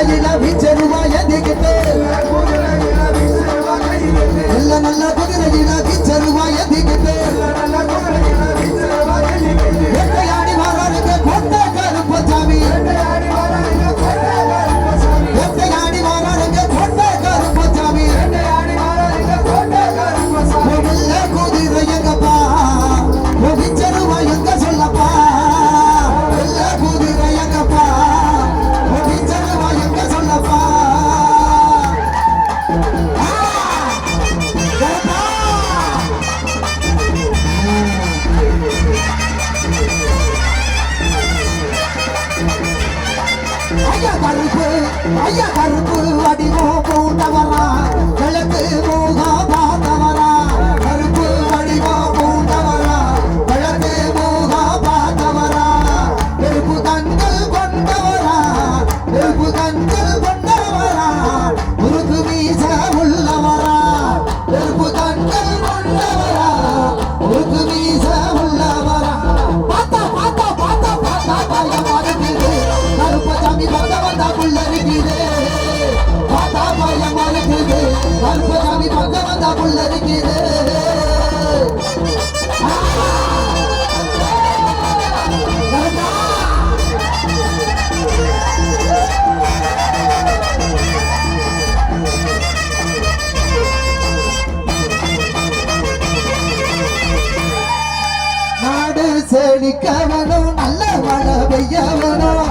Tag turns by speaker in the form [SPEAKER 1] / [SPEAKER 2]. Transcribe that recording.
[SPEAKER 1] குதிரையில வீச்சருவாய திகிட்டு நல்ல நல்ல குதிரையில வீச்சருவாய திகிட்டு வேட்டையாடி வராருங்க கோட்டை கருப்பசாமி வேட்டையாடி வராருங்க கோட்டை கருப்பசாமி வெள்ள குதிரை எங்கப்பா வீச்சருவாய் எங்க சொல்லப்பா வெள்ள குதிரை எங்கப்பா வீச்சருவாய் எங்க சொல்லப்பா ஐயா கருப்பு வடிவோ பூண்டவரா கிழக்கு மூகா பார்த்தவரா கருப்பு வடிவோ பூண்டவரா கிழக்கு மூகா பார்த்தவரா நெருப்பு கண்கள் கொண்டவரா நெருப்பு கண்கள் கொண்டவரா முருகு மீச உள்ளவரா நெருப்பு கண்கள் கொண்டவரா முருகு மீச உள்ளவரா பார்த்தா பார்த்தா பார்த்தா பார்த்தா பாய மாறுகிறது கருப்பசாமி பகவந்தா புள்ளரிக்குது பார்த்தா பாய மாறுகிறது கருப்பசாமி பகவந்தா புள்ளரிக்குது நாடு செழிக்கவனும் நல்ல மழை பெய்யவனும்